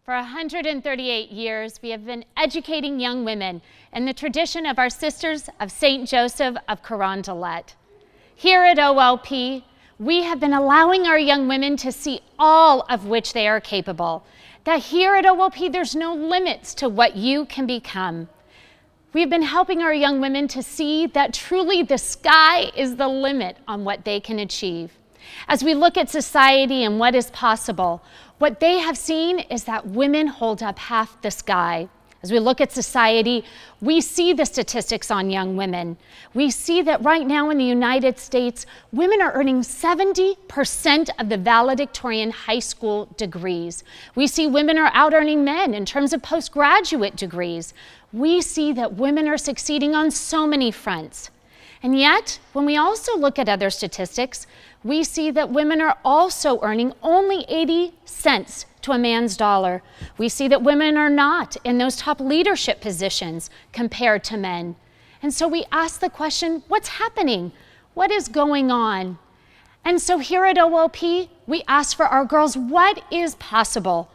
For 138 years, we have been educating young women in the tradition of our Sisters of St. Joseph of Carondelet. Here at OLP, we have been allowing our young women to see all of which they are capable. That here at OLP, there's no limits to what you can become. We've been helping our young women to see that truly the sky is the limit on what they can achieve. As we look at society and what is possible, what they have seen is that women hold up half the sky. As we look at society, we see the statistics on young women. We see that right now in the United States, women are earning 70% of the valedictorian high school degrees. We see women are out earning men in terms of postgraduate degrees. We see that women are succeeding on so many fronts. And yet, when we also look at other statistics, we see that women are also earning only 80 cents to a man's dollar. We see that women are not in those top leadership positions compared to men. And so we ask the question, what's happening? What is going on? And so here at OLP, we ask for our girls, what is possible?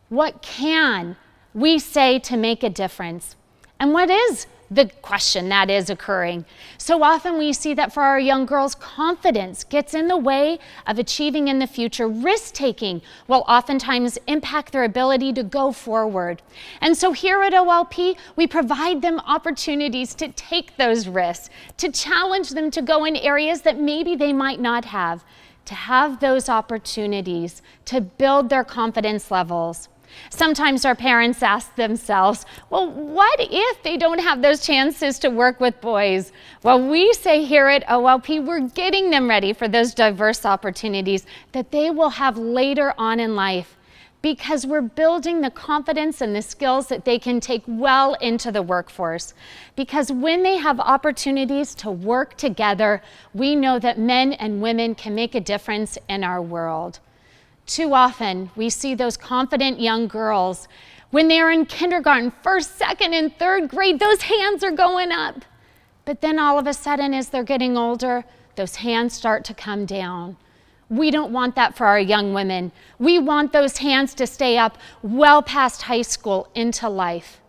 What can we say to make a difference? And what is the question that is occurring? So often we see that for our young girls, confidence gets in the way of achieving in the future. Risk-taking will oftentimes impact their ability to go forward. And so here at OLP, we provide them opportunities to take those risks, to challenge them to go in areas that maybe they might not have, to have those opportunities to build their confidence levels. Sometimes our parents ask themselves, well, what if they don't have those chances to work with boys? Well, we say here at OLP, we're getting them ready for those diverse opportunities that they will have later on in life, because we're building the confidence and the skills that they can take well into the workforce. Because when they have opportunities to work together, we know that men and women can make a difference in our world. Too often, we see those confident young girls, when they're in kindergarten, first, second, and third grade, those hands are going up. But then all of a sudden, as they're getting older, those hands start to come down. We don't want that for our young women. We want those hands to stay up well past high school into life.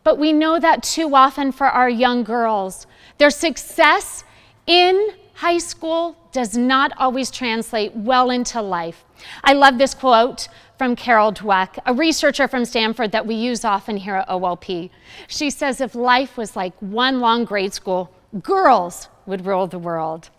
But we know that too often for our young girls, their success in high school does not always translate well into life. I love this quote from Carol Dweck, a researcher from Stanford that we use often here at OLP. She says, if life was like one long grade school, girls would rule the world.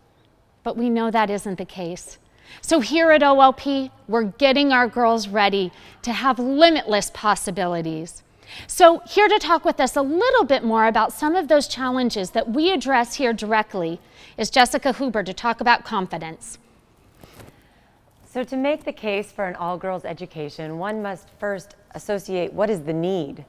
But we know that isn't the case. So here at OLP, we're getting our girls ready to have limitless possibilities. So here to talk with us a little bit more about some of those challenges that we address here directly is Jessica Huber to talk about confidence. So to make the case for an all-girls education, one must first associate what is the need.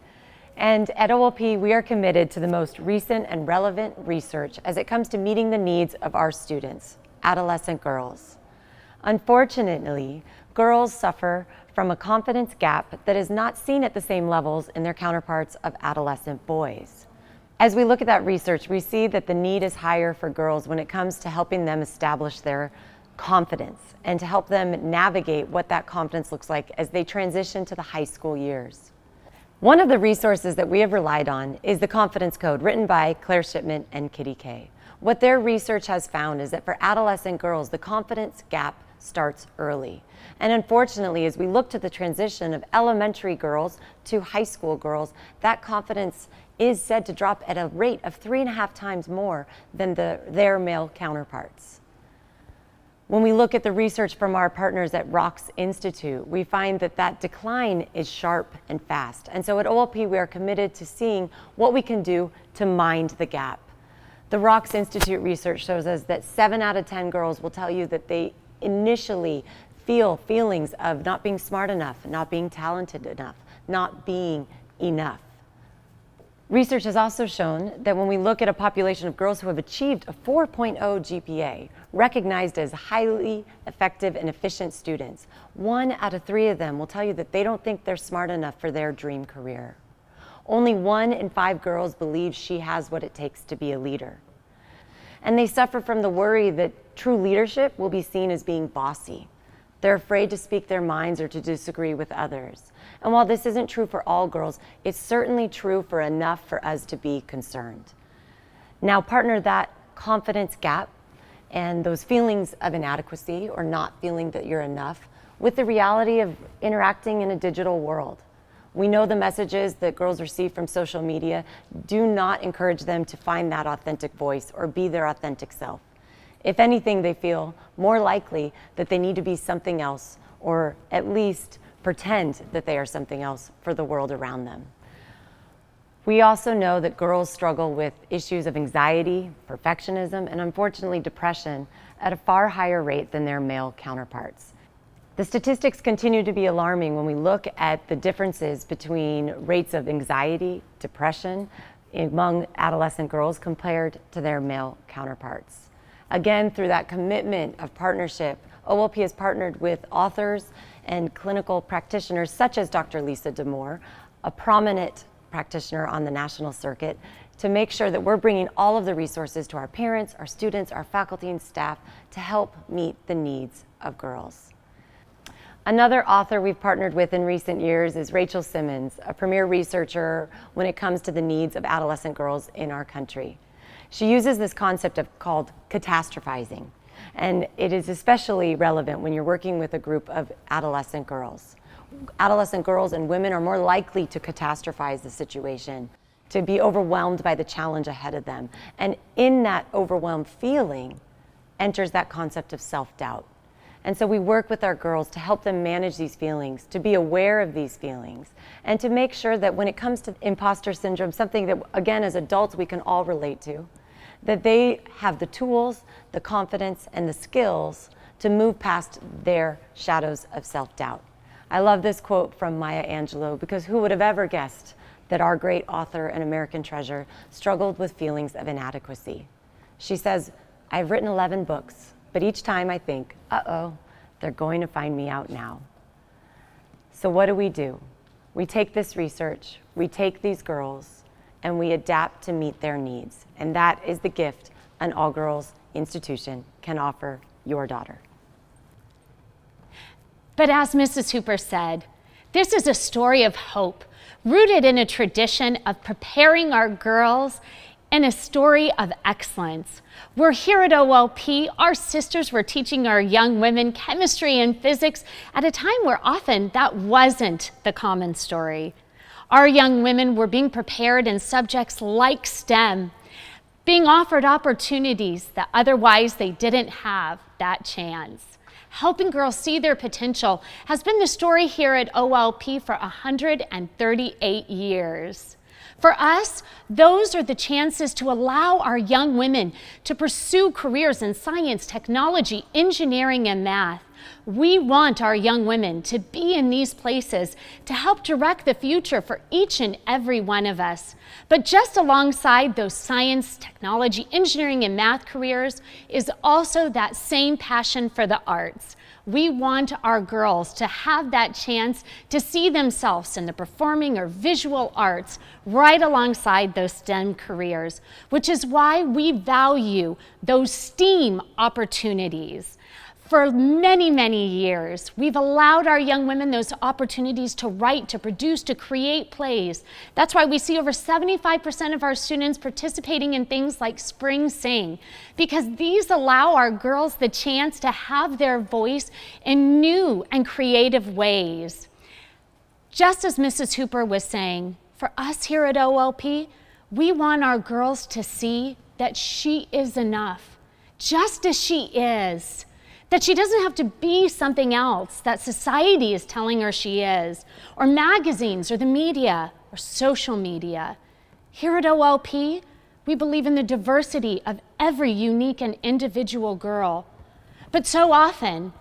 And at OLP, we are committed to the most recent and relevant research as it comes to meeting the needs of our students, adolescent girls. Unfortunately, girls suffer from a confidence gap that is not seen at the same levels in their counterparts of adolescent boys. As we look at that research, we see that the need is higher for girls when it comes to helping them establish their confidence and to help them navigate what that confidence looks like as they transition to the high school years. One of the resources that we have relied on is the Confidence Code, written by Claire Shipman and Kitty Kay. What their research has found is that for adolescent girls, the confidence gap starts early. And unfortunately, as we look to the transition of elementary girls to high school girls, that confidence is said to drop at a rate of 3.5 times more than their male counterparts. When we look at the research from our partners at Rocks Institute, we find that that decline is sharp and fast. And so at OLP, we are committed to seeing what we can do to mind the gap. The Rocks Institute research shows us that 7 out of 10 girls will tell you that they initially feel feelings of not being smart enough, not being talented enough, not being enough. Research has also shown that when we look at a population of girls who have achieved a 4.0 GPA, recognized as highly effective and efficient students, 1 out of 3 of them will tell you that they don't think they're smart enough for their dream career. Only 1 in 5 girls believe she has what it takes to be a leader. And they suffer from the worry that true leadership will be seen as being bossy, They're afraid to speak their minds or to disagree with others. And while this isn't true for all girls, it's certainly true for enough for us to be concerned. Now partner that confidence gap and those feelings of inadequacy or not feeling that you're enough with the reality of interacting in a digital world. We know the messages that girls receive from social media do not encourage them to find that authentic voice or be their authentic self. If anything, they feel more likely that they need to be something else or at least pretend that they are something else for the world around them. We also know that girls struggle with issues of anxiety, perfectionism, and unfortunately depression at a far higher rate than their male counterparts. The statistics continue to be alarming when we look at the differences between rates of anxiety, depression among adolescent girls compared to their male counterparts. Again, through that commitment of partnership, OLP has partnered with authors and clinical practitioners such as Dr. Lisa D'Amour, a prominent practitioner on the national circuit, to make sure that we're bringing all of the resources to our parents, our students, our faculty and staff to help meet the needs of girls. Another author we've partnered with in recent years is Rachel Simmons, a premier researcher when it comes to the needs of adolescent girls in our country. She uses this concept called catastrophizing, and it is especially relevant when you're working with a group of adolescent girls. Adolescent girls and women are more likely to catastrophize the situation, to be overwhelmed by the challenge ahead of them. And in that overwhelmed feeling enters that concept of self-doubt. And so we work with our girls to help them manage these feelings, to be aware of these feelings, and to make sure that when it comes to imposter syndrome, something that, again, as adults we can all relate to, that they have the tools, the confidence, and the skills to move past their shadows of self-doubt. I love this quote from Maya Angelou, because who would have ever guessed that our great author and American treasure struggled with feelings of inadequacy. She says, "I've written 11 books, but each time I think, uh-oh, they're going to find me out now." So what do? We take this research, we take these girls, and we adapt to meet their needs. And that is the gift an all-girls institution can offer your daughter. But as Mrs. Hooper said, this is a story of hope, rooted in a tradition of preparing our girls and a story of excellence. We're here at OLP, our sisters were teaching our young women chemistry and physics at a time where often that wasn't the common story. Our young women were being prepared in subjects like STEM, being offered opportunities that otherwise they didn't have that chance. Helping girls see their potential has been the story here at OLP for 138 years. For us, those are the chances to allow our young women to pursue careers in science, technology, engineering, and math. We want our young women to be in these places to help direct the future for each and every one of us. But just alongside those science, technology, engineering, and math careers is also that same passion for the arts. We want our girls to have that chance to see themselves in the performing or visual arts right alongside those STEM careers, which is why we value those STEAM opportunities. For many, many years, we've allowed our young women those opportunities to write, to produce, to create plays. That's why we see over 75% of our students participating in things like Spring Sing, because these allow our girls the chance to have their voice in new and creative ways. Just as Mrs. Hooper was saying, for us here at OLP, we want our girls to see that she is enough, just as she is. That she doesn't have to be something else that society is telling her she is, or magazines, or the media, or social media. Here at OLP, we believe in the diversity of every unique and individual girl. But so often,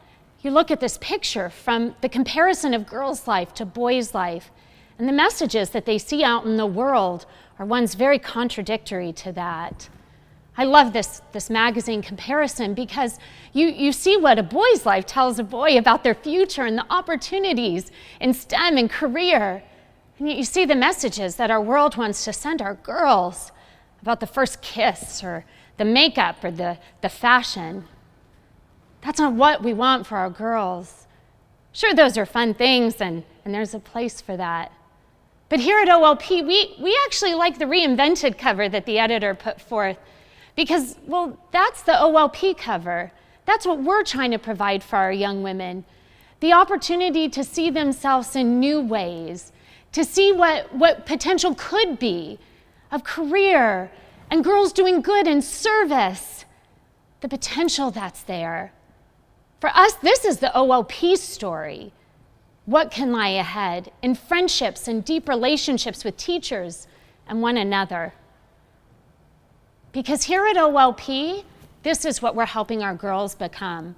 you look at this picture from the comparison of girls' life to boys' life, and the messages that they see out in the world are ones very contradictory to that. I love this magazine comparison because you see what a boy's life tells a boy about their future and the opportunities in STEM and career. And yet you see the messages that our world wants to send our girls about the first kiss or the makeup or the fashion. That's not what we want for our girls. Sure, those are fun things, and there's a place for that. But here at OLP, we actually like the reinvented cover that the editor put forth because, well, that's the OLP cover. That's what we're trying to provide for our young women. The opportunity to see themselves in new ways, to see what potential could be of career and girls doing good in service, the potential that's there. For us, this is the OLP story. What can lie ahead in friendships and deep relationships with teachers and one another? Because here at OLP, this is what we're helping our girls become.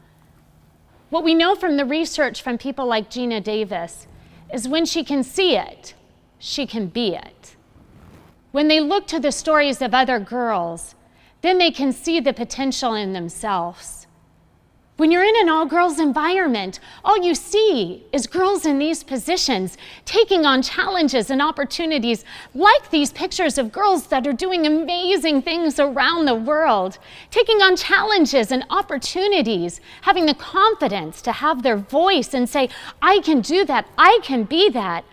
What we know from the research from people like Gina Davis is when she can see it, she can be it. When they look to the stories of other girls, then they can see the potential in themselves. When you're in an all-girls environment, all you see is girls in these positions taking on challenges and opportunities like these pictures of girls that are doing amazing things around the world, taking on challenges and opportunities, having the confidence to have their voice and say, I can do that, I can be that,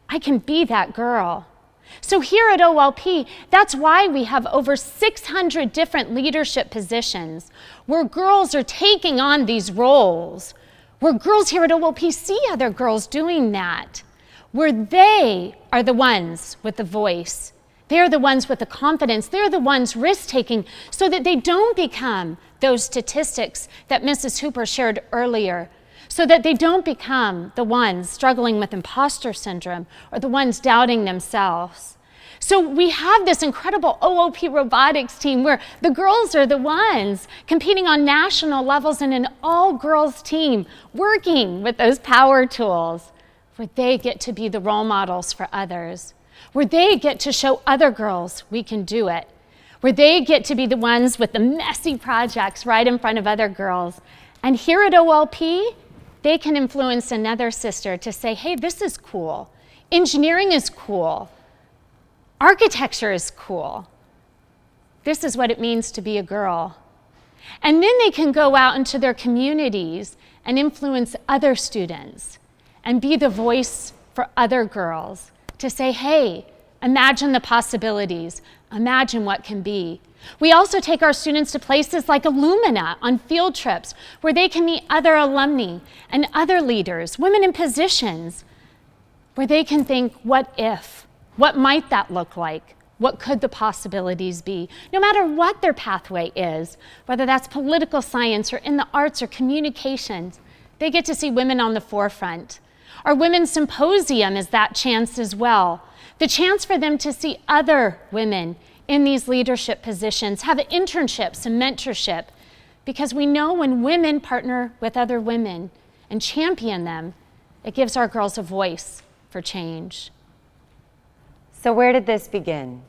I can be that girl. So here at OLP, that's why we have over 600 different leadership positions where girls are taking on these roles, where girls here at OLP see other girls doing that, where they are the ones with the voice. They're the ones with the confidence. They're the ones risk-taking so that they don't become those statistics that Mrs. Hooper shared earlier, so that they don't become the ones struggling with imposter syndrome or the ones doubting themselves. So we have this incredible OLP robotics team where the girls are the ones competing on national levels in an all-girls team, working with those power tools, where they get to be the role models for others, where they get to show other girls we can do it, where they get to be the ones with the messy projects right in front of other girls. And here at OLP, they can influence another sister to say, hey, this is cool. Engineering is cool. Architecture is cool. This is what it means to be a girl. And then they can go out into their communities and influence other students and be the voice for other girls to say, hey, imagine the possibilities. Imagine what can be. We also take our students to places like Illumina on field trips where they can meet other alumni and other leaders, women in positions, where they can think, what if? What might that look like? What could the possibilities be? No matter what their pathway is, whether that's political science or in the arts or communications, they get to see women on the forefront. Our Women's Symposium is that chance as well. The chance for them to see other women in these leadership positions, have internships and mentorship, because we know when women partner with other women and champion them, it gives our girls a voice for change. So where did this begin?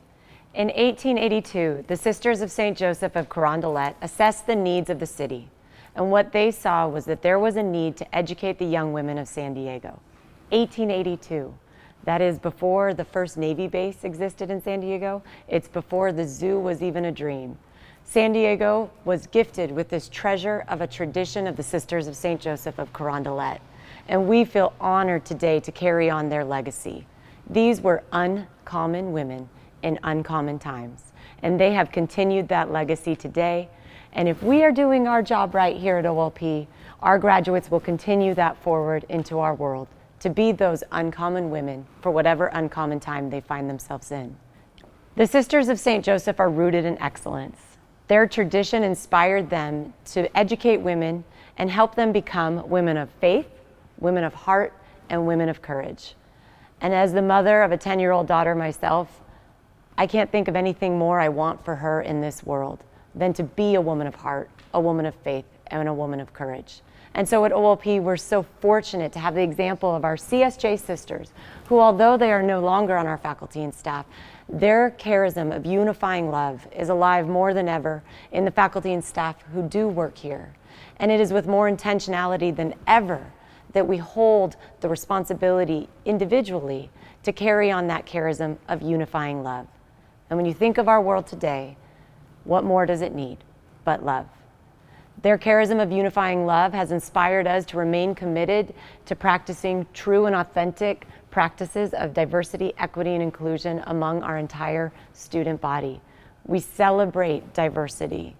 In 1882, the Sisters of St. Joseph of Carondelet assessed the needs of the city, and what they saw was that there was a need to educate the young women of San Diego. 1882. That is before the first Navy base existed in San Diego. It's before the zoo was even a dream. San Diego was gifted with this treasure of a tradition of the Sisters of St. Joseph of Carondelet, and we feel honored today to carry on their legacy. These were uncommon women in uncommon times, and they have continued that legacy today. And if we are doing our job right here at OLP, our graduates will continue that forward into our world, to be those uncommon women for whatever uncommon time they find themselves in. The Sisters of St. Joseph are rooted in excellence. Their tradition inspired them to educate women and help them become women of faith, women of heart, and women of courage. And as the mother of a 10-year-old daughter myself, I can't think of anything more I want for her in this world than to be a woman of heart, a woman of faith, and a woman of courage. And so at OLP, we're so fortunate to have the example of our CSJ sisters, who, although they are no longer on our faculty and staff, their charism of unifying love is alive more than ever in the faculty and staff who do work here. And it is with more intentionality than ever that we hold the responsibility individually to carry on that charism of unifying love. And when you think of our world today, what more does it need but love? Their charism of unifying love has inspired us to remain committed to practicing true and authentic practices of diversity, equity, and inclusion among our entire student body. We celebrate diversity.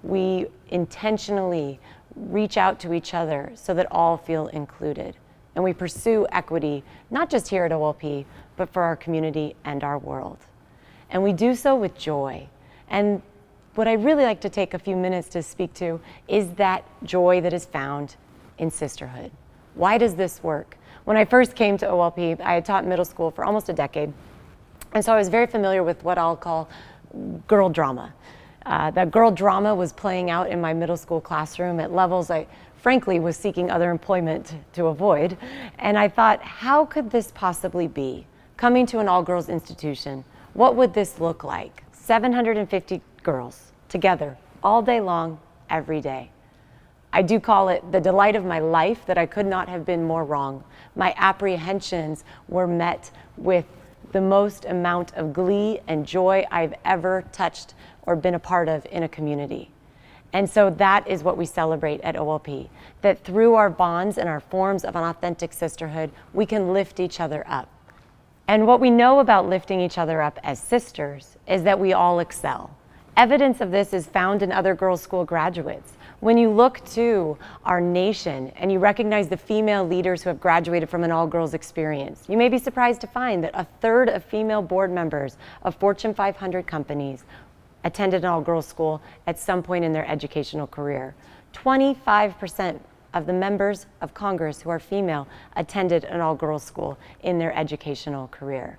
We intentionally reach out to each other so that all feel included. And we pursue equity, not just here at OLP, but for our community and our world. And we do so with joy. And what I'd really like to take a few minutes to speak to is that joy that is found in sisterhood. Why does this work? When I first came to OLP, I had taught middle school for almost a decade. And so I was very familiar with what I'll call girl drama. That girl drama was playing out in my middle school classroom at levels I frankly was seeking other employment to avoid. And I thought, how could this possibly be? Coming to an all-girls institution, what would this look like? 750 girls together all day long, every day. I do call it the delight of my life that I could not have been more wrong. My apprehensions were met with the most amount of glee and joy I've ever touched or been a part of in a community. And so that is what we celebrate at OLP, that through our bonds and our forms of an authentic sisterhood, we can lift each other up. And what we know about lifting each other up as sisters is that we all excel. Evidence of this is found in other girls' school graduates. When you look to our nation and you recognize the female leaders who have graduated from an all-girls experience, you may be surprised to find that a third of female board members of Fortune 500 companies attended an all-girls school at some point in their educational career. 25% of the members of Congress who are female attended an all-girls school in their educational career.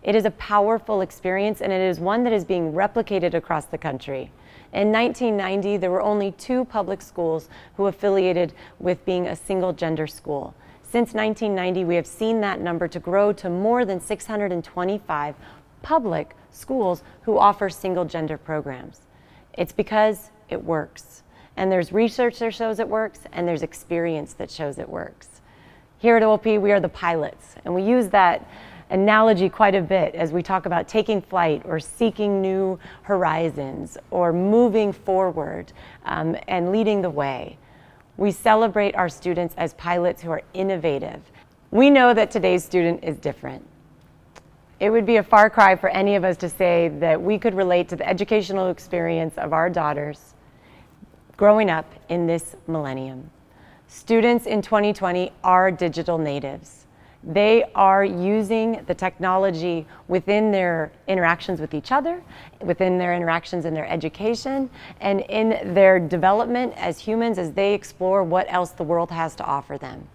It is a powerful experience, and it is one that is being replicated across the country. In 1990, there were only 2 public schools who affiliated with being a single-gender school. Since 1990, we have seen that number to grow to more than 625 public schools who offer single-gender programs. It's because it works. And there's research that shows it works, and there's experience that shows it works. Here at OLP, we are the pilots, and we use that analogy quite a bit as we talk about taking flight or seeking new horizons or moving forward and leading the way. We celebrate our students as pilots who are innovative. We know that today's student is different. It would be a far cry for any of us to say that we could relate to the educational experience of our daughters growing up in this millennium. Students in 2020 are digital natives. They are using the technology within their interactions with each other, within their interactions in their education, and in their development as humans as they explore what else the world has to offer them.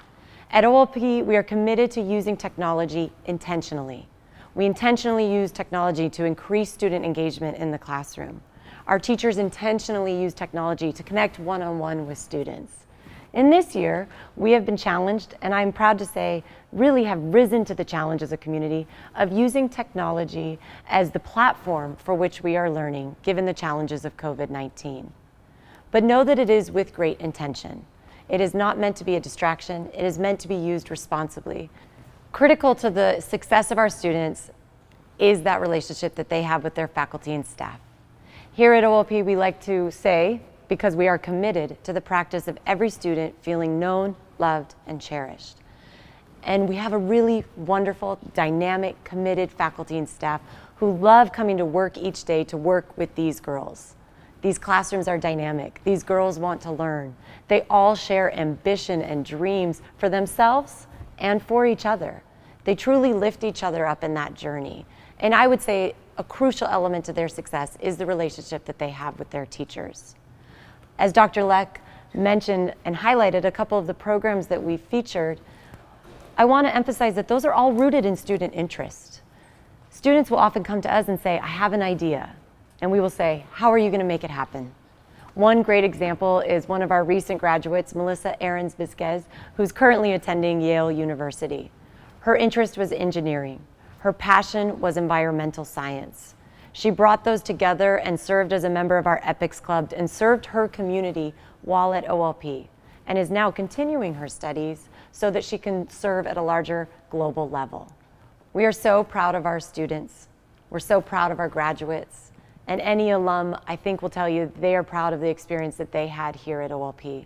At OLP, we are committed to using technology intentionally. We intentionally use technology to increase student engagement in the classroom. Our teachers intentionally use technology to connect one-on-one with students. In this year, we have been challenged, and I'm proud to say, really have risen to the challenge as a community of using technology as the platform for which we are learning, given the challenges of COVID-19. But know that it is with great intention. It is not meant to be a distraction. It is meant to be used responsibly. Critical to the success of our students is that relationship that they have with their faculty and staff. Here at OLP, we like to say, because we are committed to the practice of every student feeling known, loved, and cherished. And we have a really wonderful, dynamic, committed faculty and staff who love coming to work each day to work with these girls. These classrooms are dynamic. These girls want to learn. They all share ambition and dreams for themselves and for each other. They truly lift each other up in that journey. And I would say a crucial element to their success is the relationship that they have with their teachers. As Dr. Leck mentioned and highlighted a couple of the programs that we featured, I want to emphasize that those are all rooted in student interest. Students will often come to us and say, I have an idea. And we will say, how are you going to make it happen? One great example is one of our recent graduates, Melissa Ahrens-Vizquez, who's currently attending Yale University. Her interest was engineering. Her passion was environmental science. She brought those together and served as a member of our Epics Club and served her community while at OLP, and is now continuing her studies so that she can serve at a larger global level. We are so proud of our students. We're so proud of our graduates. And any alum, I think, will tell you they are proud of the experience that they had here at OLP.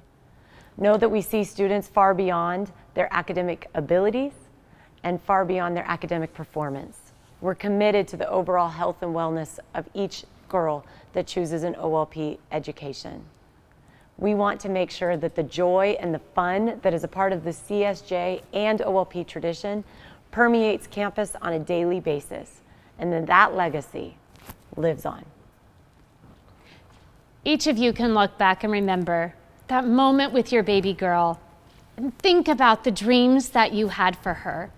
Know that we see students far beyond their academic abilities and far beyond their academic performance. We're committed to the overall health and wellness of each girl that chooses an OLP education. We want to make sure that the joy and the fun that is a part of the CSJ and OLP tradition permeates campus on a daily basis, and then that legacy lives on. Each of you can look back and remember that moment with your baby girl and think about the dreams that you had for her,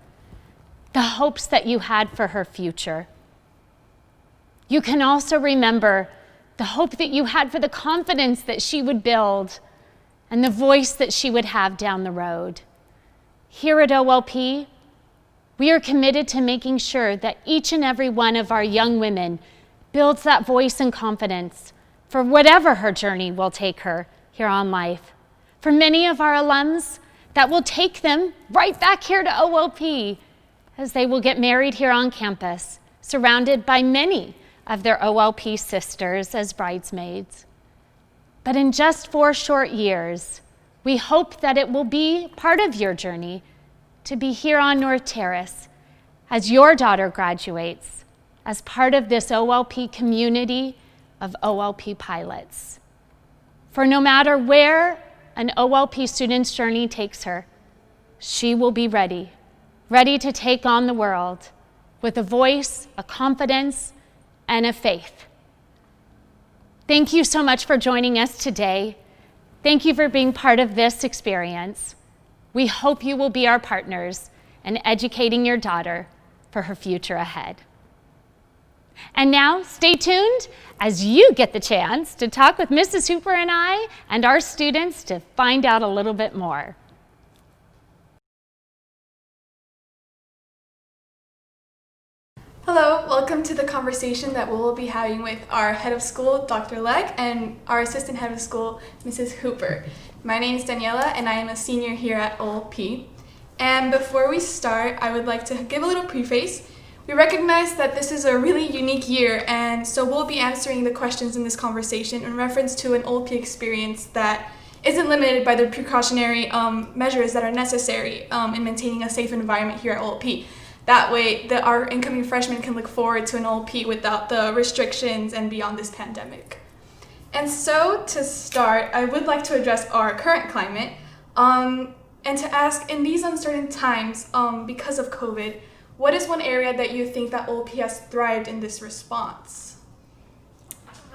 the hopes that you had for her future. You can also remember the hope that you had for the confidence that she would build and the voice that she would have down the road. Here at OLP, we are committed to making sure that each and every one of our young women builds that voice and confidence for whatever her journey will take her here on life. For many of our alums, that will take them right back here to OLP as they will get married here on campus, surrounded by many of their OLP sisters as bridesmaids. But in just 4 short years, we hope that it will be part of your journey to be here on North Terrace as your daughter graduates as part of this OLP community of OLP pilots. For no matter where an OLP student's journey takes her, she will be ready to take on the world with a voice, a confidence, and a faith. Thank you so much for joining us today. Thank you for being part of this experience. We hope you will be our partners in educating your daughter for her future ahead. And now, stay tuned as you get the chance to talk with Mrs. Hooper and I and our students to find out a little bit more. Hello, welcome to the conversation that we will be having with our head of school, Dr. Leck, and our assistant head of school, Mrs. Hooper. My name is Daniela, and I am a senior here at OLP. And before we start, I would like to give a little preface. We recognize that this is a really unique year, and so we'll be answering the questions in this conversation in reference to an OLP experience that isn't limited by the precautionary measures that are necessary in maintaining a safe environment here at OLP. That way, our incoming freshmen can look forward to an OLP without the restrictions and beyond this pandemic. And so, to start, I would like to address our current climate and to ask, in these uncertain times because of COVID, what is one area that you think that OLP has thrived in this response?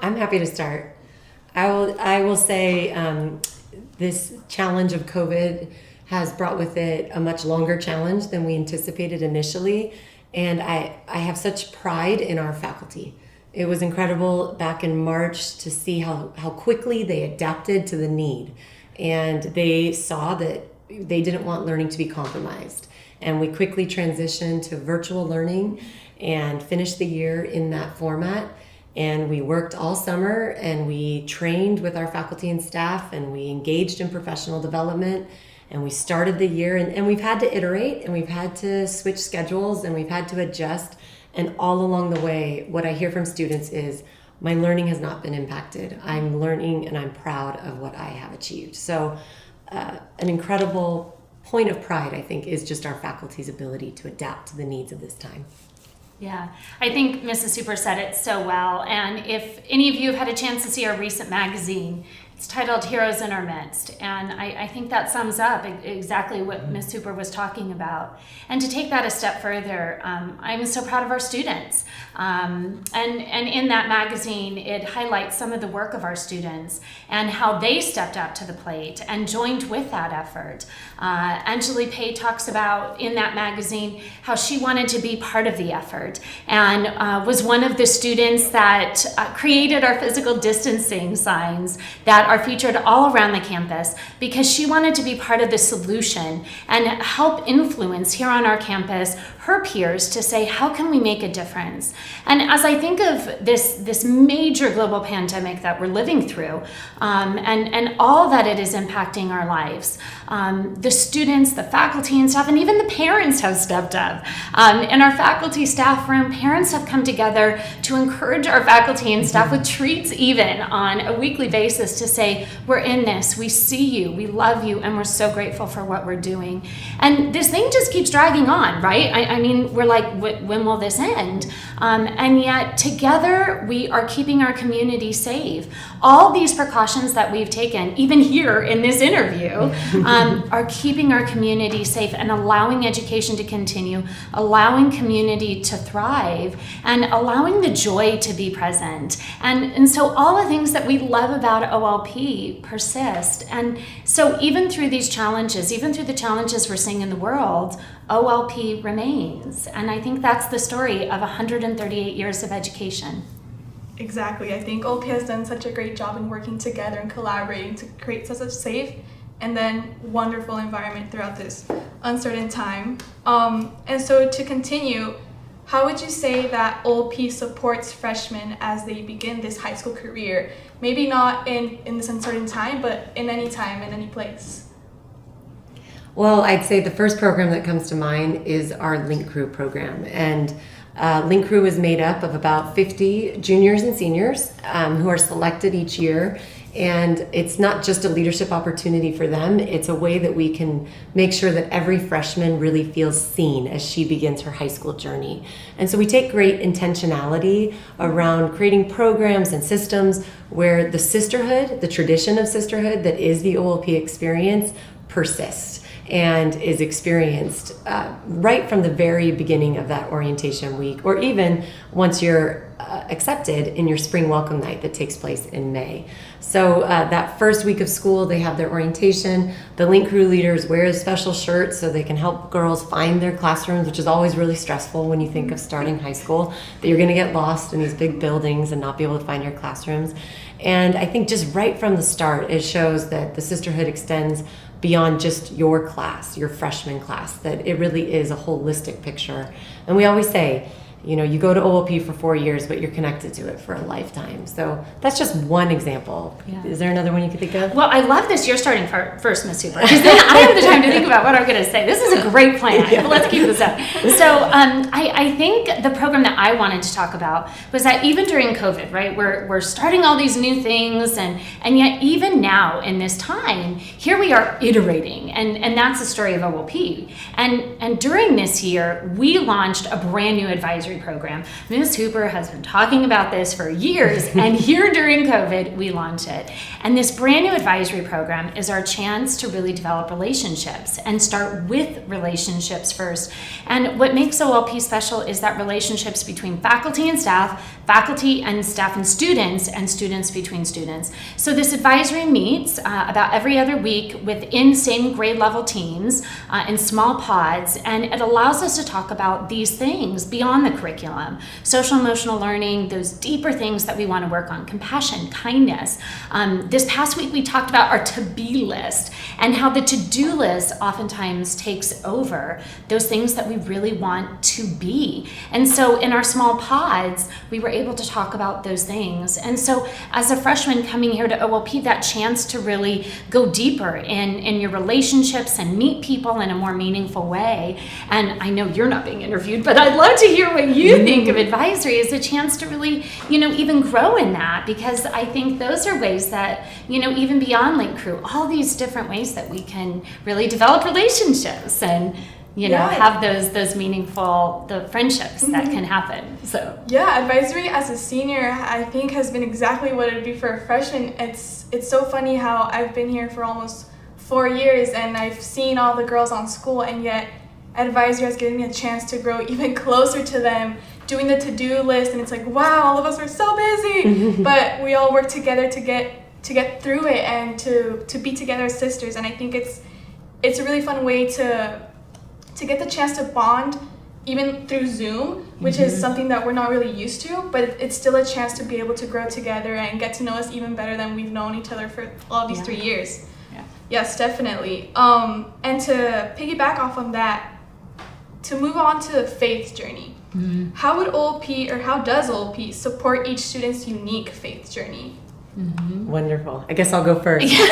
I'm happy to start. I will say this challenge of COVID has brought with it a much longer challenge than we anticipated initially. And I have such pride in our faculty. It was incredible back in March to see how quickly they adapted to the need. And they saw that they didn't want learning to be compromised. And we quickly transitioned to virtual learning and finished the year in that format. And we worked all summer and we trained with our faculty and staff and we engaged in professional development. And we started the year and we've had to iterate and we've had to switch schedules and we've had to adjust. And all along the way, what I hear from students is, my learning has not been impacted. I'm learning and I'm proud of what I have achieved. So an incredible point of pride, I think, is just our faculty's ability to adapt to the needs of this time. Yeah, I think Mrs. Hooper said it so well. And if any of you have had a chance to see our recent magazine, it's titled Heroes in Our Midst. And I think that sums up exactly what Ms. Hooper was talking about. And to take that a step further, I'm so proud of our students. And in that magazine, it highlights some of the work of our students and how they stepped up to the plate and joined with that effort. Angeli Pay talks about in that magazine how she wanted to be part of the effort and was one of the students that created our physical distancing signs that are featured all around the campus because she wanted to be part of the solution and help influence here on our campus her peers to say, how can we make a difference? And as I think of this major global pandemic that we're living through, and all that it is impacting our lives, the students, the faculty and staff, and even the parents have stepped up. In our faculty staff room, parents have come together to encourage our faculty and staff with treats even on a weekly basis to say, we're in this, we see you, we love you, and we're so grateful for what we're doing. And this thing just keeps dragging on, right? I mean, we're like, when will this end? And yet together we are keeping our community safe. All these precautions that we've taken, even here in this interview, are keeping our community safe and allowing education to continue, allowing community to thrive, and allowing the joy to be present. And so all the things that we love about OLP persist. And so even through these challenges, even through the challenges we're seeing in the world, OLP remains. And I think that's the story of 138 years of education. Exactly. I think OLP has done such a great job in working together and collaborating to create such a safe and then wonderful environment throughout this uncertain time. And so to continue, how would you say that OLP supports freshmen as they begin this high school career? Maybe not in this uncertain time, but in any time, in any place. Well, I'd say the first program that comes to mind is our Link Crew program. And Link Crew is made up of about 50 juniors and seniors who are selected each year. And it's not just a leadership opportunity for them, it's a way that we can make sure that every freshman really feels seen as she begins her high school journey. And so we take great intentionality around creating programs and systems where the sisterhood, the tradition of sisterhood that is the OLP experience, persists and is experienced right from the very beginning of that orientation week, or even once you're accepted in your spring welcome night that takes place in May. So that first week of school, they have their orientation. The Link Crew leaders wear special shirts so they can help girls find their classrooms, which is always really stressful when you think of starting high school, that you're going to get lost in these big buildings and not be able to find your classrooms. And I think just right from the start, it shows that the sisterhood extends beyond just your class, your freshman class, that it really is a holistic picture. And we always say, you know, you go to OLP for 4 years, but you're connected to it for a lifetime. So that's just one example. Yeah. Is there another one you could think of? Well, I love this. You're starting first, Ms. Hooper, because then I have the time to think about what I'm going to say. This is a great plan. Yeah. Let's keep this up. So I think the program that I wanted to talk about was that even during COVID, right, we're starting all these new things, and yet even now in this time, here we are iterating, and that's the story of OLP. And during this year, we launched a brand new advisory program. Ms. Hooper has been talking about this for years, and here during COVID, we launched it. And this brand new advisory program is our chance to really develop relationships and start with relationships first. And what makes OLP special is that relationships between faculty and staff and students, and students between students. So this advisory meets about every other week within same grade level teams in small pods, and it allows us to talk about these things beyond the curriculum, social emotional learning, those deeper things that we want to work on, compassion, kindness. This past week we talked about our to-be list and how the to-do list oftentimes takes over those things that we really want to be. And so in our small pods, we were able to talk about those things. And so as a freshman coming here to OLP, that chance to really go deeper in your relationships and meet people in a more meaningful way. And I know you're not being interviewed, but I'd love to hear what you think of advisory as a chance to really, even grow in that, because I think those are ways that, even beyond Link Crew, all these different ways that we can really develop relationships and have those meaningful friendships that can happen. So yeah, advisory as a senior, I think, has been exactly what it'd be for a freshman. It's so funny how I've been here for almost 4 years and I've seen all the girls on school, and yet advisory has given me a chance to grow even closer to them, doing the to-do list, and it's like, wow, all of us are so busy, but we all work together to get through it and to be together as sisters. And I think it's a really fun way to get the chance to bond, even through Zoom, which is something that we're not really used to, but it's still a chance to be able to grow together and get to know us even better than we've known each other for all these 3 years. Yeah. Yes, definitely. And to piggyback off on that, to move on to the faith journey, how would OLP, or how does OLP support each student's unique faith journey? Wonderful. I guess I'll go first. Here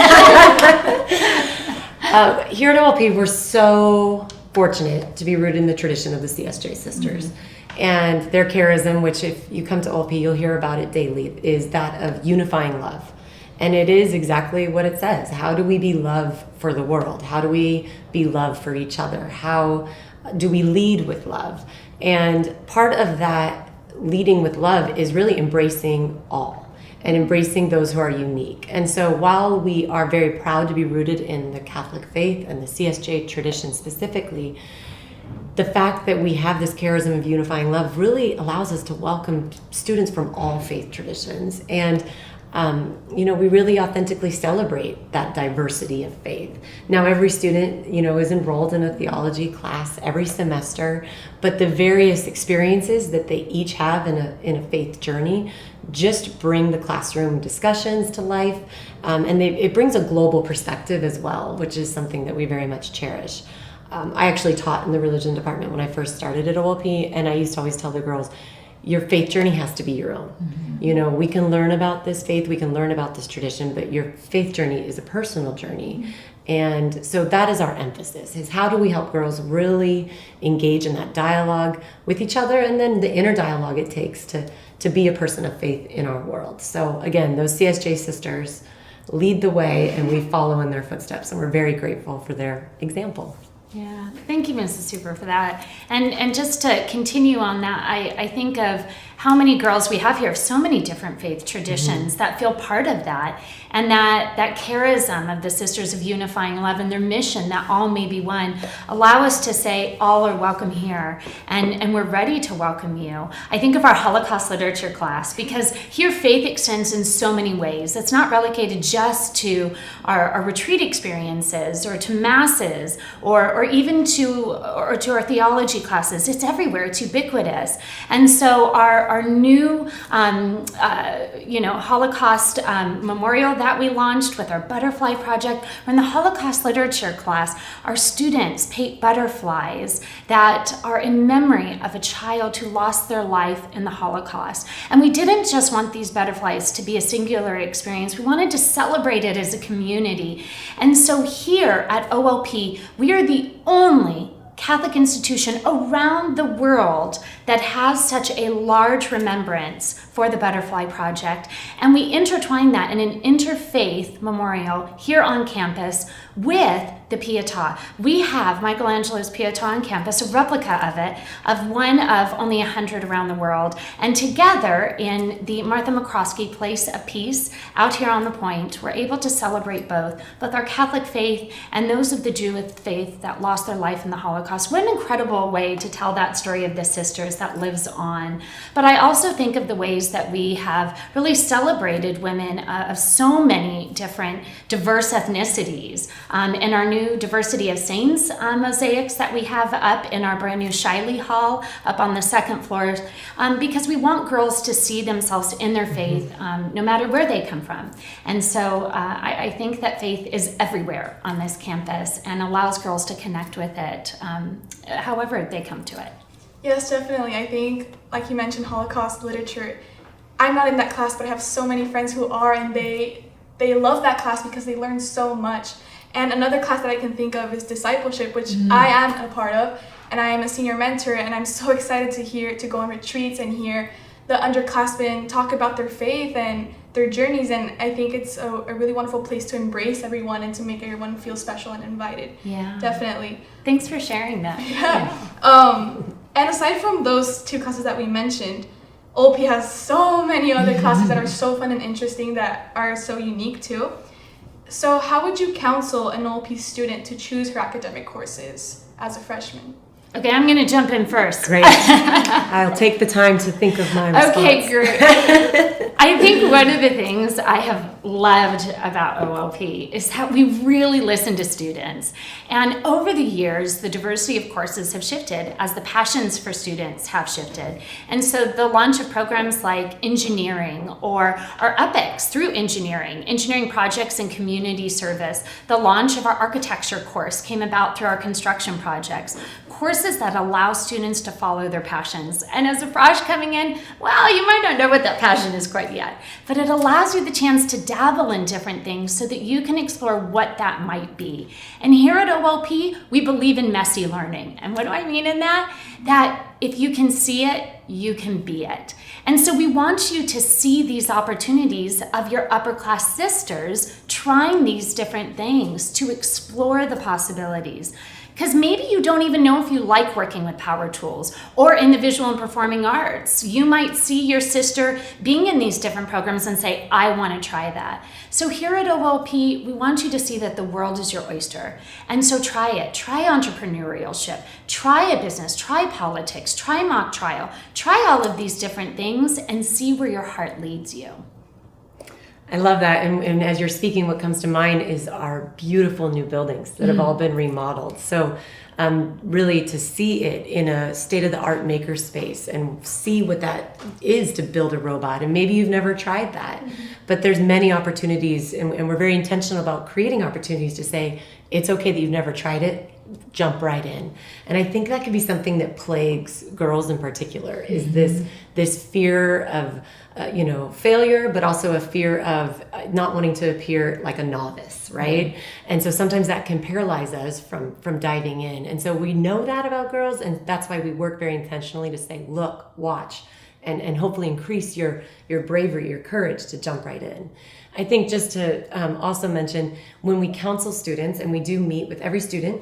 at OLP, we're so fortunate to be rooted in the tradition of the CSJ sisters. And their charism, which if you come to OLP, you'll hear about it daily, is that of unifying love. And it is exactly what it says. How do we be love for the world? How do we be love for each other? How do we lead with love? And part of that leading with love is really embracing all and embracing those who are unique. And so while we are very proud to be rooted in the Catholic faith and the CSJ tradition specifically, the fact that we have this charism of unifying love really allows us to welcome students from all faith traditions. And we really authentically celebrate that diversity of faith. Now, every student, is enrolled in a theology class every semester, but the various experiences that they each have in a faith journey just bring the classroom discussions to life, and it brings a global perspective as well, which is something that we very much cherish. I actually taught in the religion department when I first started at OLP, and I used to always tell the girls, your faith journey has to be your own. We can learn about this faith, we can learn about this tradition, but your faith journey is a personal journey. And so that is our emphasis, is how do we help girls really engage in that dialogue with each other, and then the inner dialogue it takes to be a person of faith in our world. So again, those CSJ sisters lead the way, and we follow in their footsteps, and we're very grateful for their example. Yeah, thank you, Mrs. Hooper, for that. And just to continue on that, I think of how many girls we have here of so many different faith traditions that feel part of that, and that charism of the Sisters of Unifying Love and their mission that all may be one allow us to say all are welcome here, and we're ready to welcome you. I think of our Holocaust literature class, because here faith extends in so many ways. It's not relegated just to our retreat experiences or to masses or even to our theology classes. It's everywhere. It's ubiquitous. And so our new Holocaust memorial that we launched with our butterfly project, or in the Holocaust literature class, our students paint butterflies that are in memory of a child who lost their life in the Holocaust. And we didn't just want these butterflies to be a singular experience. We wanted to celebrate it as a community. And so here at OLP, we are the only Catholic institution around the world that has such a large remembrance for the Butterfly Project. And we intertwine that in an interfaith memorial here on campus with the Pietà. We have Michelangelo's Pietà on campus, a replica of it, of one of only 100 around the world. And together in the Martha McCroskey Place of Peace out here on the Point, we're able to celebrate both our Catholic faith and those of the Jewish faith that lost their life in the Holocaust. What an incredible way to tell that story of the sisters that lives on. But I also think of the ways that we have really celebrated women of so many different diverse ethnicities in our new Diversity of Saints mosaics that we have up in our brand new Shiley Hall up on the second floor, because we want girls to see themselves in their faith no matter where they come from. And so I think that faith is everywhere on this campus and allows girls to connect with it however they come to it. Yes, definitely. I think, like you mentioned, Holocaust literature. I'm not in that class, but I have so many friends who are, and they love that class because they learn so much. And another class that I can think of is discipleship, which I am a part of, and I am a senior mentor, and I'm so excited to go on retreats and hear the underclassmen talk about their faith and their journeys, and I think it's a really wonderful place to embrace everyone and to make everyone feel special and invited. Yeah. Definitely. Thanks for sharing that. Yeah. And aside from those two classes that we mentioned, OLP has so many other classes that are so fun and interesting that are so unique too. So how would you counsel an OLP student to choose her academic courses as a freshman? Okay, I'm going to jump in first. Great. I'll take the time to think of my response. Okay, great. I think one of the things I have loved about OLP is that we really listen to students. And over the years, the diversity of courses have shifted as the passions for students have shifted. And so the launch of programs like engineering or EPICs through engineering projects and community service, the launch of our architecture course came about through our construction projects. courses that allow students to follow their passions. And as a fresh coming in, well, you might not know what that passion is quite yet, but it allows you the chance to dabble in different things so that you can explore what that might be. And here at OLP, we believe in messy learning. And what do I mean in that? That if you can see it, you can be it. And so we want you to see these opportunities of your upper class sisters trying these different things to explore the possibilities. Because maybe you don't even know if you like working with power tools or in the visual and performing arts. You might see your sister being in these different programs and say, I want to try that. So here at OLP, we want you to see that the world is your oyster. And so try it. Try entrepreneurship. Try a business. Try politics. Try mock trial. Try all of these different things and see where your heart leads you. I love that. And as you're speaking, what comes to mind is our beautiful new buildings that have all been remodeled. So really to see it in a state-of-the-art maker space and see what that is to build a robot. And maybe you've never tried that, but there's many opportunities, and we're very intentional about creating opportunities to say, it's okay that you've never tried it, jump right in. And I think that could be something that plagues girls in particular, is this fear of failure, but also a fear of not wanting to appear like a novice, right? And so sometimes that can paralyze us from diving in. And so we know that about girls, and that's why we work very intentionally to say, look, watch, and hopefully increase your bravery, your courage to jump right in. I think just to also mention, when we counsel students, and we do meet with every student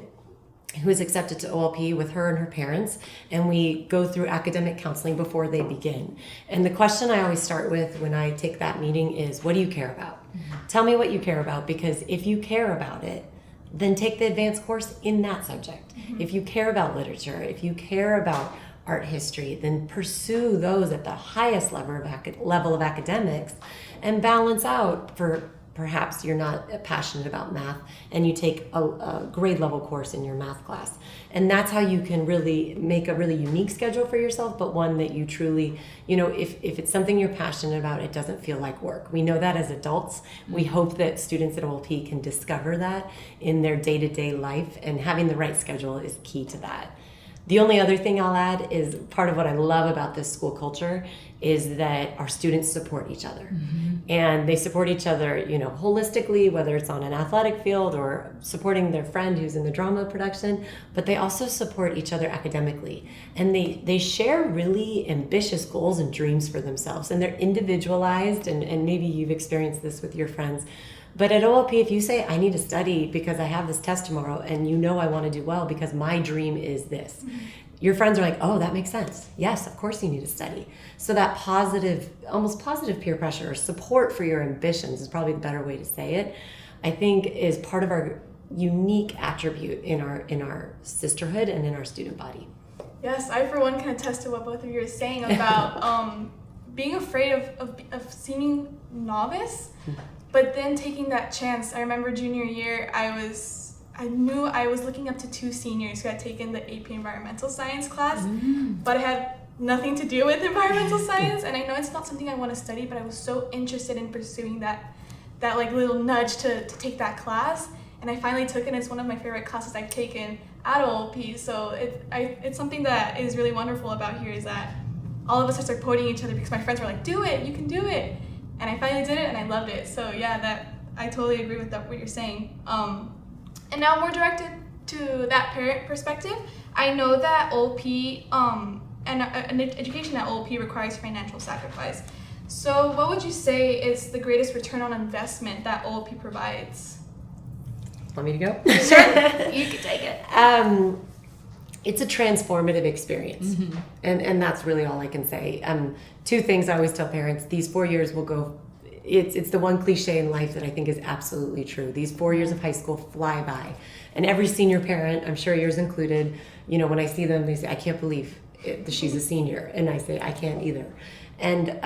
who is accepted to OLP with her and her parents, and we go through academic counseling before they begin. And the question I always start with when I take that meeting is, what do you care about? Tell me what you care about, because if you care about it, then take the advanced course in that subject. If you care about literature, if you care about art history, then pursue those at the highest level of academics, and balance out for perhaps you're not passionate about math and you take a grade level course in your math class. And that's how you can really make a really unique schedule for yourself, but one that you truly, if it's something you're passionate about, it doesn't feel like work. We know that as adults. We hope that students at OLP can discover that in their day-to-day life, and having the right schedule is key to that. The only other thing I'll add is part of what I love about this school culture is that our students support each other. And they support each other, holistically, whether it's on an athletic field or supporting their friend who's in the drama production, but they also support each other academically. And they share really ambitious goals and dreams for themselves, and they're individualized, and maybe you've experienced this with your friends. But at OLP, if you say, I need to study because I have this test tomorrow, and I want to do well because my dream is this, your friends are like, oh, that makes sense. Yes, of course you need to study. So that almost positive peer pressure or support for your ambitions is probably the better way to say it, I think is part of our unique attribute in our sisterhood and in our student body. Yes, I for one can attest to what both of you are saying about being afraid of seeming novice, but then taking that chance. I remember junior year, I knew I was looking up to two seniors who had taken the AP Environmental Science class, but it had nothing to do with environmental science, and I know it's not something I want to study, but I was so interested in pursuing that like little nudge to take that class, and I finally took it, and it's one of my favorite classes I've taken at OLP. So it's something that is really wonderful about here, is that all of us are supporting each other, because my friends were like, do it, you can do it, and I finally did it, and I loved it. So yeah, I totally agree with what you're saying. And now more directed to that parent perspective, I know that OLP and an education at OLP requires financial sacrifice. So what would you say is the greatest return on investment that OLP provides? Want me to go? Sure, you can take it. It's a transformative experience, and that's really all I can say. Two things I always tell parents: these 4 years will go. It's the one cliche in life that I think is absolutely true. These 4 years of high school fly by, and every senior parent, I'm sure yours included, when I see them, they say, "I can't believe she's a senior," and I say, "I can't either." And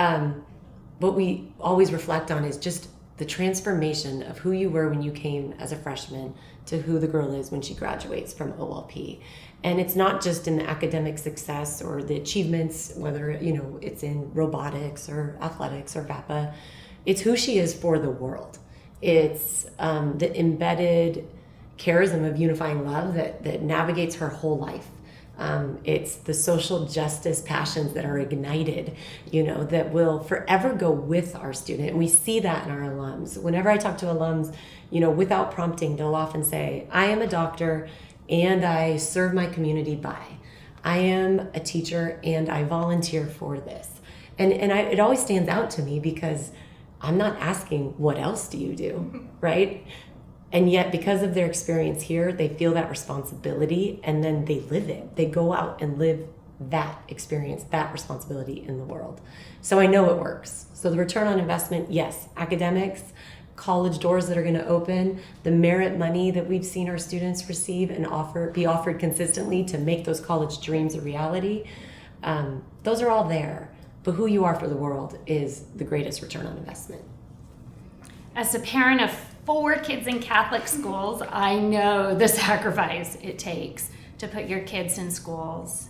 what we always reflect on is just the transformation of who you were when you came as a freshman to who the girl is when she graduates from OLP. And it's not just in the academic success or the achievements, whether it's in robotics or athletics or VAPA. It's who she is for the world. It's the embedded charism of unifying love that navigates her whole life. It's the social justice passions that are ignited, that will forever go with our student. And we see that in our alums. Whenever I talk to alums, without prompting, they'll often say, I am a doctor and I serve my community by. I am a teacher and I volunteer for this. And it always stands out to me because I'm not asking, what else do you do, right? And yet, because of their experience here, they feel that responsibility and then they live it. They go out and live that experience, that responsibility in the world. So I know it works. So the return on investment, yes, academics, college doors that are going to open, the merit money that we've seen our students receive and be offered consistently to make those college dreams a reality, those are all there. But who you are for the world is the greatest return on investment. As a parent of 4 kids in Catholic schools, I know the sacrifice it takes to put your kids in schools.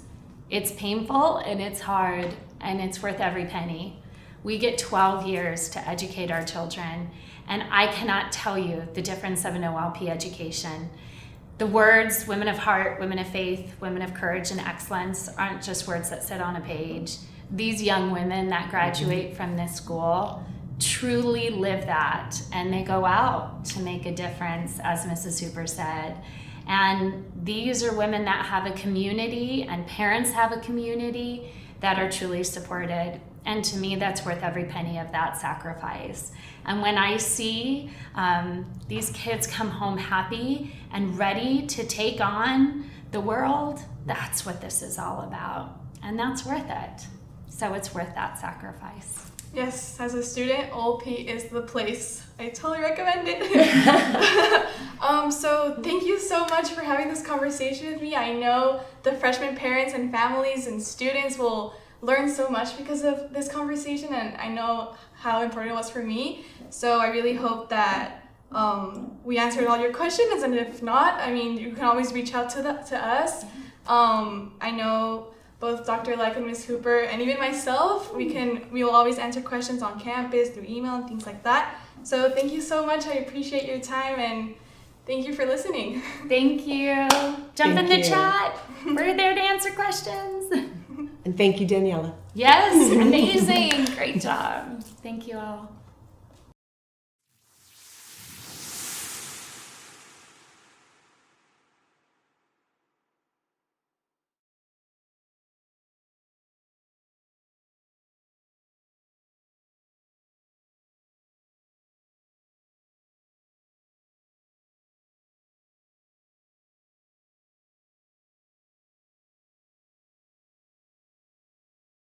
It's painful and it's hard and it's worth every penny. We get 12 years to educate our children, and I cannot tell you the difference of an OLP education. The words women of heart, women of faith, women of courage and excellence aren't just words that sit on a page. These young women that graduate from this school truly live that, and they go out to make a difference, as Mrs. Hooper said. And these are women that have a community, and parents have a community that are truly supported. And to me, that's worth every penny of that sacrifice. And when I see these kids come home happy and ready to take on the world, that's what this is all about. And that's worth it. So it's worth that sacrifice. Yes, as a student, OLP is the place. I totally recommend it. So thank you so much for having this conversation with me. I know the freshman parents and families and students will learn so much because of this conversation, and I know how important it was for me. So I really hope that we answered all your questions, and if not, you can always reach out to us. I know both Dr. Leck and Ms. Hooper, and even myself, we will always answer questions on campus through email and things like that. So thank you so much. I appreciate your time, and thank you for listening. Thank you. Jump in the chat. We're there to answer questions. And thank you, Daniela. Yes, amazing. Great job. Thank you all.